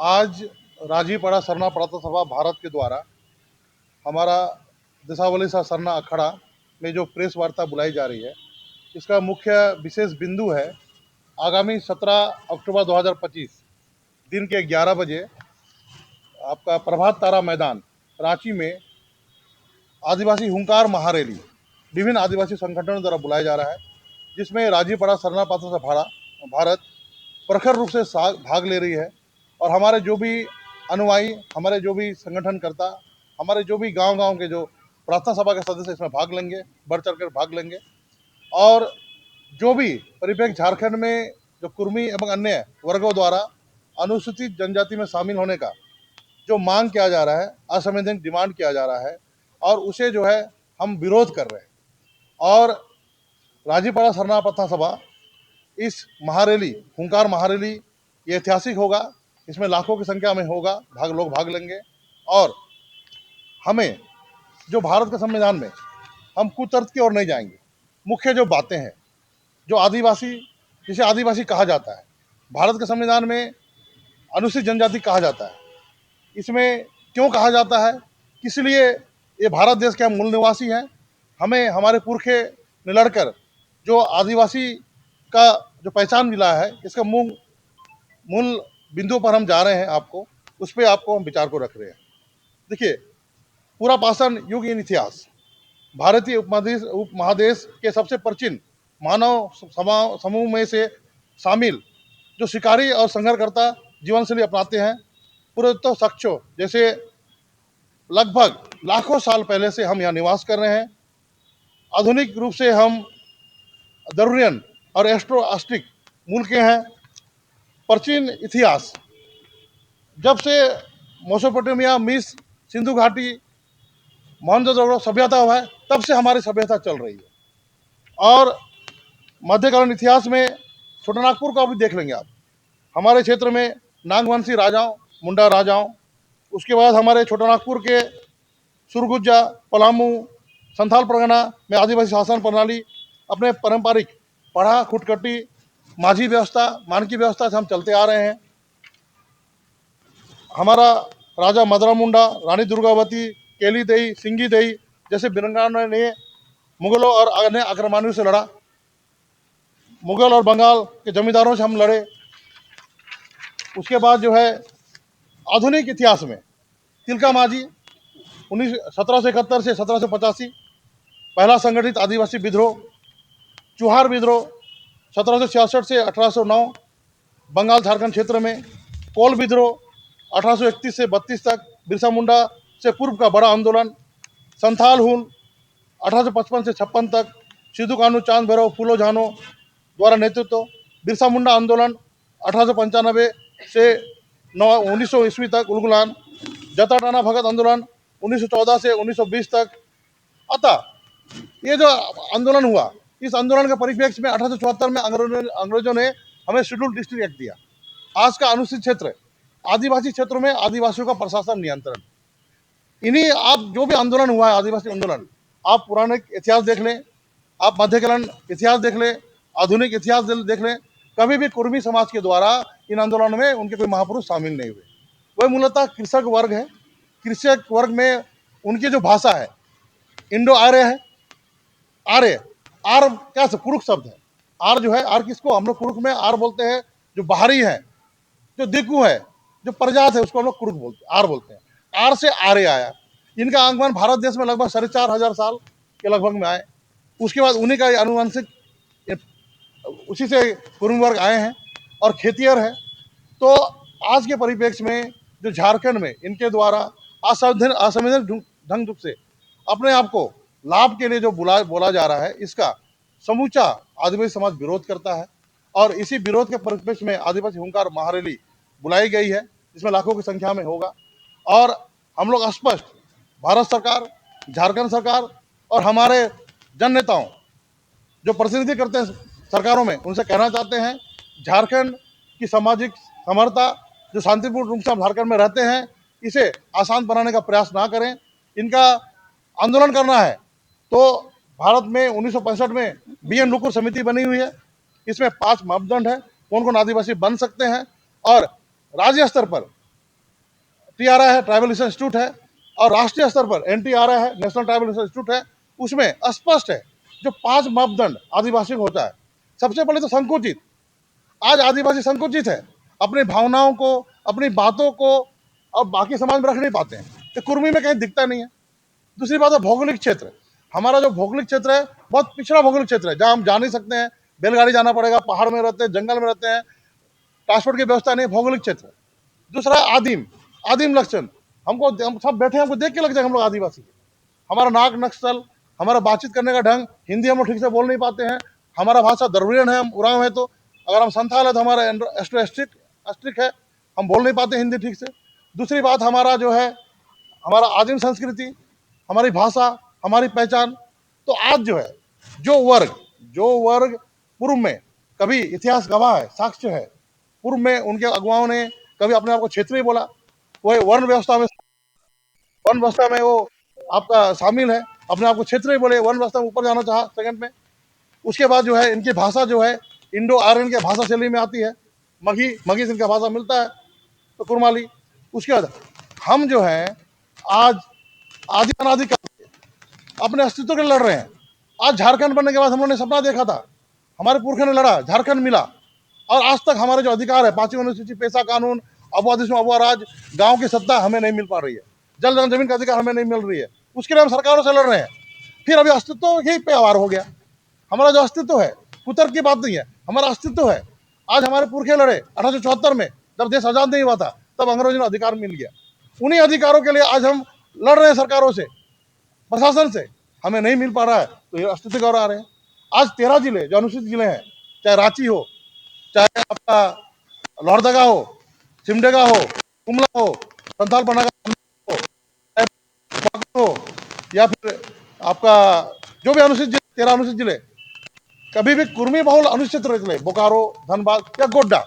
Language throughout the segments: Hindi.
आज राजीपाड़ा सरना प्रांत सभा भारत के द्वारा हमारा दिसावली सा सरना अखाड़ा में जो प्रेस वार्ता बुलाई जा रही है, इसका मुख्य विशेष बिंदु है आगामी 17 अक्टूबर 2025 दिन के 11 बजे आपका प्रभात तारा मैदान रांची में आदिवासी हुंकार महारैली विभिन्न आदिवासी संगठनों द्वारा बुलाया जा रहा है, जिसमें राजीपाड़ा सरना प्रांत सभा भारत प्रखर रूप से भाग ले रही है। और हमारे जो भी अनुयायी, हमारे जो भी संगठनकर्ता, हमारे जो भी गांव-गांव के जो प्रार्थना सभा के सदस्य इसमें भाग लेंगे, बढ़ चढ़ कर भाग लेंगे। और जो भी परिप्रेक्ष्य झारखंड में जो कुर्मी एवं अन्य वर्गों द्वारा अनुसूचित जनजाति में शामिल होने का जो मांग किया जा रहा है, असंवैधानिक डिमांड किया जा रहा है, और उसे जो है हम विरोध कर रहे हैं। और राजीपाड़ा सरना प्रार्थना सभा इस महारैली, हुंकार महारैली, ये ऐतिहासिक होगा। इसमें लाखों की संख्या में होगा, लोग भाग लेंगे। और हमें जो भारत के संविधान में हम कुतर्क की ओर नहीं जाएंगे। मुख्य जो बातें हैं, जो आदिवासी, जिसे आदिवासी कहा जाता है, भारत के संविधान में अनुसूचित जनजाति कहा जाता है। इसमें क्यों कहा जाता है, किस लिए ये भारत देश के मूल निवासी हैं। हमें हमारे पुरखे ने लड़कर जो आदिवासी का जो पहचान मिला है, इसका मूल बिंदु पर हम जा रहे हैं। उस पर आपको हम विचार को रख रहे हैं। देखिए, पूरा पाषाण युग इन इतिहास भारतीय उपमहादेश के सबसे प्राचीन मानव समूह में से शामिल जो शिकारी और संघर्षकर्ता जीवन शैली अपनाते हैं, पुरातत्व साक्ष्यों जैसे लगभग लाखों साल पहले से हम यहाँ निवास कर रहे हैं। आधुनिक रूप से हम दरुरियन और एस्ट्रोआस्टिक मूल के हैं। प्राचीन इतिहास जब से मेसोपोटामिया, मिस्र, सिंधु घाटी, मोहनजोदड़ो सभ्यता हुआ है, तब से हमारी सभ्यता चल रही है। और मध्यकालीन इतिहास में छोटानागपुर को भी देख लेंगे आप। हमारे क्षेत्र में नागवंशी राजाओं, मुंडा राजाओं, उसके बाद हमारे छोटानागपुर के सुरगुजा, पलामू, संथाल परगना में आदिवासी शासन प्रणाली अपने पारंपरिक पढ़ा, खुटकटी, माझी व्यवस्था, मानकी व्यवस्था से हम चलते आ रहे हैं। हमारा राजा मदरा मुंडा, रानी दुर्गावती, केली देई, सिंगी देई जैसे वीरांगनाओं ने मुगलों और अन्य आक्रमणों से लड़ा। मुगल और बंगाल के जमींदारों से हम लड़े। उसके बाद जो है आधुनिक इतिहास में तिलका मांझी 1771 से 1785 पहला संगठित आदिवासी विद्रोह, चुहार विद्रोह 1766 से 1809 बंगाल झारखंड क्षेत्र में, कोल विद्रोह 1831 से 32 तक बिरसा मुंडा से पूर्व का बड़ा आंदोलन, संथाल हूल 1855 से 56 तक, सिद्धू कानू, चांद भैरव, फूलो झानो द्वारा नेतृत्व, बिरसा मुंडा आंदोलन 1895 से 1900 ईस्वी तक उलगुलान, जता टाना भगत आंदोलन 1914 से 1920 तक। अतः ये जो आंदोलन हुआ, इस आंदोलन के परिप्रेक्ष्य में 1874 में अंग्रेजों ने हमें शेड्यूल डिस्ट्रिक्ट एक्ट दिया। आज का अनुसूचित क्षेत्र, आदिवासी क्षेत्रों में आदिवासियों का प्रशासन नियंत्रण। इन्हीं आप जो भी आंदोलन हुआ है, आदिवासी आंदोलन, आप पुराने इतिहास देख लें, आप मध्यकालीन इतिहास देख लें, आधुनिक इतिहास देख लें, कभी भी कुर्मी समाज के द्वारा इन आंदोलनों में उनके कोई महापुरुष शामिल नहीं हुए। वह मूलतः कृषक वर्ग है। कृषक वर्ग में उनकी जो भाषा है इंडो आर्य है। आर्य, आर क्या से कुरुक शब्द है। आर जो है, आर किसको हम लोग कुरुक में आर बोलते हैं, जो बाहरी है, जो दिकु है, जो प्रजात है, उसको हम लोग कुरुक बोलते हैं, आर बोलते हैं। आर से आर्य आया। इनका आगमन भारत देश में लगभग 4,500 साल के लगभग में आए। उसके बाद उन्हीं का अनुवांशिक, उसी से कुरुम वर्ग आए हैं और खेतियर है। तो आज के परिप्रेक्ष्य में जो झारखंड में इनके द्वारा असंवैधानिक ढंग से अपने आप को लाभ के लिए जो बोला जा रहा है, इसका समूचा आदिवासी समाज विरोध करता है। और इसी विरोध के परिप्रेक्ष्य में आदिवासी हुंकार महारैली बुलाई गई है, जिसमें लाखों की संख्या में होगा। और हम लोग स्पष्ट भारत सरकार, झारखंड सरकार और हमारे जन नेताओं जो प्रतिनिधि करते हैं सरकारों में, उनसे कहना चाहते हैं, झारखंड की सामाजिक समरता, जो शांतिपूर्ण रूप से हम झारखंड में रहते हैं, इसे आसान बनाने का प्रयास ना करें। इनका आंदोलन करना है तो भारत में 1965 में BN नुकुर समिति बनी हुई है। इसमें 5 मापदंड है, कौन कौन आदिवासी बन सकते हैं। और राज्य स्तर पर TRI है, ट्राइबल रिसर्च इंस्टीट्यूट है, और राष्ट्रीय स्तर पर NTRI है, नेशनल ट्राइबल रिसर्च इंस्टीट्यूट है। उसमें स्पष्ट है जो 5 मापदंड आदिवासी को होता है। सबसे पहले तो संकुचित, आज आदिवासी संकुचित है, अपनी भावनाओं को, अपनी बातों को अब बाकी समाज में रख नहीं पाते हैं, तो कुर्मी में कहीं दिखता नहीं है। दूसरी बात है भौगोलिक क्षेत्र। हमारा जो भौगोलिक क्षेत्र है बहुत पिछड़ा भौगोलिक क्षेत्र है, जहाँ हम जा नहीं सकते हैं, बैलगाड़ी जाना पड़ेगा, पहाड़ में रहते हैं, जंगल में रहते हैं, ट्रांसपोर्ट की व्यवस्था नहीं, भौगोलिक क्षेत्र। दूसरा आदिम, आदिम लक्षण, हम सब बैठे हैं, हमको देख के लग जाएगा हम लोग आदिवासी। हमारा नाक नक्सल, हमारा बातचीत करने का ढंग, हिंदी हम लोग ठीक से बोल नहीं पाते हैं, हमारा भाषा द्रविड़न है, हम उरांव है, तो अगर हम संथाल है तो हमारा एस्ट्रिक है, हम बोल नहीं पाते हिंदी ठीक से। दूसरी बात हमारा जो है, हमारा आदिम संस्कृति, हमारी भाषा, हमारी पहचान। तो आज जो है, जो वर्ग पूर्व में कभी इतिहास गवाह है, साक्ष्य है, पूर्व में उनके अगुवाओं ने कभी अपने आप को क्षेत्रीय बोला, वो वर्ण व्यवस्था में वो आपका शामिल है, अपने आप को क्षेत्रीय बोले, वर्ण व्यवस्था में ऊपर जाना चाहा सेकंड में। उसके बाद जो है इनकी भाषा जो है इंडो आर्यन के भाषा शैली में आती है, मगी से इनका भाषा मिलता है, तो कुरमाली। उसके बाद हम जो है आज आदि अनादिकाल से अपने अस्तित्व के लिए लड़ रहे हैं। आज झारखंड बनने के बाद हम लोगों ने सपना देखा था, हमारे पुरखों ने लड़ा, झारखंड मिला, और आज तक हमारे जो अधिकार है, 5वीं अनुसूची, पेशा कानून, अबुआ राज, गांव की सत्ता हमें नहीं मिल पा रही है, जल जमीन का अधिकार हमें नहीं मिल रही है। उसके लिए हम सरकारों से लड़ रहे हैं। फिर अभी अस्तित्व ही पे आवार हो गया। हमारा जो अस्तित्व है, कुतर्क की बात नहीं है, हमारा अस्तित्व है। आज हमारे पुरखे लड़े 1874 में, जब देश आजाद नहीं हुआ था, तब अंग्रेजों ने अधिकार मिल गया। उन्हीं अधिकारों के लिए आज हम लड़ रहे हैं सरकारों से, प्रशासन से, हमें नहीं मिल पा रहा है, तो ये अस्तित्व गौरव आ रहे हैं। आज 13 जिले जो अनुसूचित जिले हैं, चाहे रांची हो, चाहे आपका लोहरदगा हो, सिमडेगा हो, गुमला हो, संथाल पनागा हो, हो, या फिर आपका जो भी अनुसूचित जिले, 13 अनुसूचित जिले, कभी भी कुर्मी बहुल अनुसूचित क्षेत्र, बोकारो, धनबाद या गोड्डा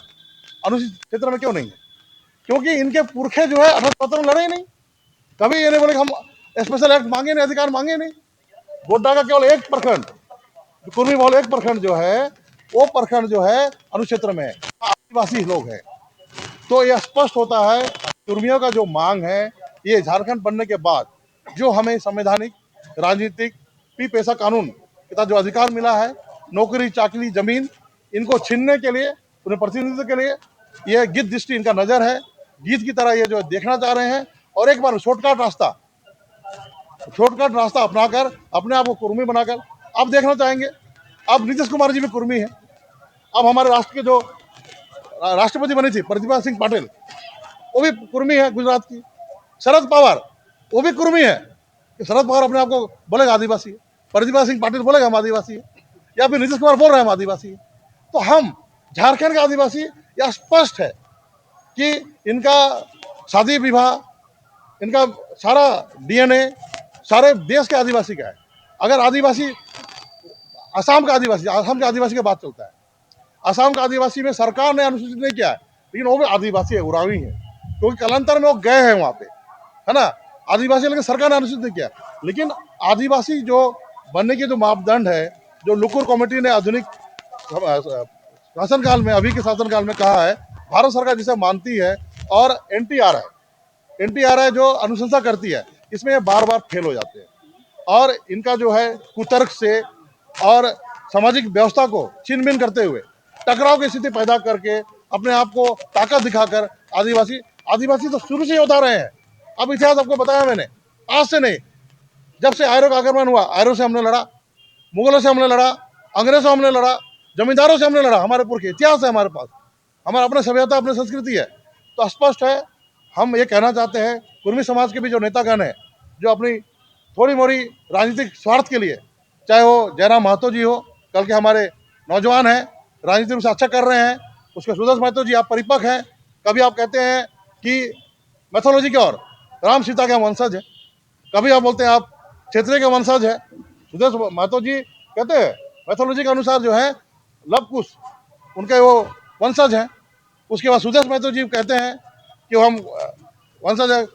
अनुसूचित क्षेत्र में क्यों नहीं है? क्योंकि इनके पुरखे जो है 1874 में लड़े ही नहीं, कभी ये नहीं बोले हम स्पेशल एक्ट मांगे नहीं, अधिकार मांगे नहीं। गोड्डा का केवल एक प्रखंड, कुर्मी बहुल एक प्रखंड जो है, वो प्रखंड जो है अनुक्षेत्र में है, आदिवासी लोग हैं। तो यह स्पष्ट होता है कुर्मियों का जो मांग है, ये झारखंड बनने के बाद जो हमें संवैधानिक, राजनीतिक, पेशा कानून के तहत जो अधिकार मिला है, नौकरी, चाकरी, जमीन, इनको छीनने के लिए, उन्हें प्रतिनिधित्व के लिए, यह गिद्ध दृष्टि इनका नजर है, गीत की तरह ये जो देखना चाह रहे हैं, और एक बार शॉर्टकट रास्ता अपनाकर अपने आप को कुर्मी बनाकर अब देखना चाहेंगे। अब नीतीश कुमार जी भी कुर्मी है। अब हमारे राष्ट्र के जो राष्ट्रपति बनी थी प्रतिभा सिंह पाटिल, वो भी कुर्मी है गुजरात की। शरद पवार, वो भी कुर्मी है। शरद पवार अपने आप को बोलेगा आदिवासी है, प्रतिभा सिंह पाटिल बोलेगा हम आदिवासी है, या फिर नीतीश कुमार बोल रहे हैं हम आदिवासी है। तो हम झारखंड के आदिवासी, यह स्पष्ट है कि इनका शादी विवाह, इनका सारा DNA सारे देश के आदिवासी का है। अगर आदिवासी, असम के आदिवासी की बात चलता है, असम का आदिवासी में सरकार ने अनुसूचित नहीं किया है, लेकिन वो भी आदिवासी है, उरावी है, क्योंकि कालांतर में वो गए हैं वहाँ पे, है ना, आदिवासी, लेकिन सरकार ने अनुसूचित नहीं किया। लेकिन आदिवासी जो बनने के जो मापदंड है, जो लुकुर कमेटी ने आधुनिक शासनकाल में, अभी के शासनकाल में कहा है, भारत सरकार जिसे मानती है, और NTRI जो अनुशंसा करती है, इसमें ये बार बार फेल हो जाते हैं। और इनका जो है कुतर्क से और सामाजिक व्यवस्था को छीन-बीन करते हुए, टकराव की स्थिति पैदा करके, अपने आप को ताकत दिखाकर आदिवासी तो शुरू से योद्धा रहे हैं। अब इतिहास आपको बताया मैंने, आज से नहीं, जब से आर्यों का आगमन हुआ, आर्यों से हमने लड़ा, मुगलों से हमने लड़ा, अंग्रेजों से हमने लड़ा, जमींदारों से हमने लड़ा, हमारे पुरखे, इतिहास है हमारे पास, हमारा अपने सभ्यता, अपनी संस्कृति है। तो स्पष्ट है, हम ये कहना चाहते हैं, कुर्मी समाज के भी जो नेतागण हैं, जो अपनी थोड़ी मोड़ी राजनीतिक स्वार्थ के लिए, चाहे वो जयराम महतो जी हो, कल के हमारे नौजवान हैं, राजनीति रूप से अच्छा कर रहे हैं, उसके सुदेश महतो जी, आप परिपक्व हैं। कभी आप कहते हैं कि मैथोलॉजी के और राम सीता के वंशज है, कभी आप बोलते हैं आप क्षेत्रीय के वंशज है। सुदेश महतो जी कहते हैं मैथोलॉजी के अनुसार जो है लव कुश उनके वो वंशज हैं। उसके बाद सुदेश महतो जी कहते हैं कि हम वंशज है।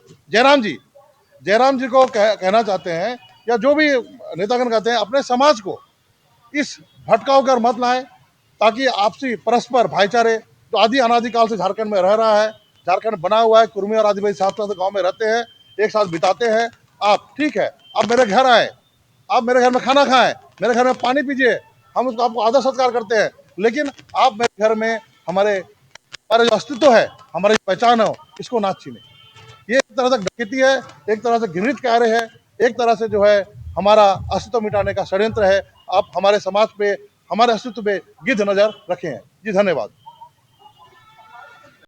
जयराम जी को कहना चाहते हैं, या जो भी नेतागण कहते हैं, अपने समाज को इस भटकाव कर मत लाएं, ताकि आपसी परस्पर भाईचारे जो आदि अनादिकाल से झारखंड में रह रहा है, झारखंड बना हुआ है, कुर्मी और आदिवासी साथ साथ गाँव में रहते हैं, एक साथ बिताते हैं। आप ठीक है, आप मेरे घर आए, आप मेरे घर में खाना खाएं, मेरे घर में पानी पीजिए, हम उसको आपको आदर सत्कार करते हैं। लेकिन आप मेरे घर में हमारे हमारा जो अस्तित्व है, हमारी पहचान है, इसको ना छीने। ये एक तरह से डकैती है, एक तरह से घृणित कार्य है, एक तरह से जो है हमारा अस्तित्व मिटाने का षड्यंत्र है। आप हमारे समाज पे, हमारे अस्तित्व पे गिद्ध नजर रखे हैं। जी धन्यवाद।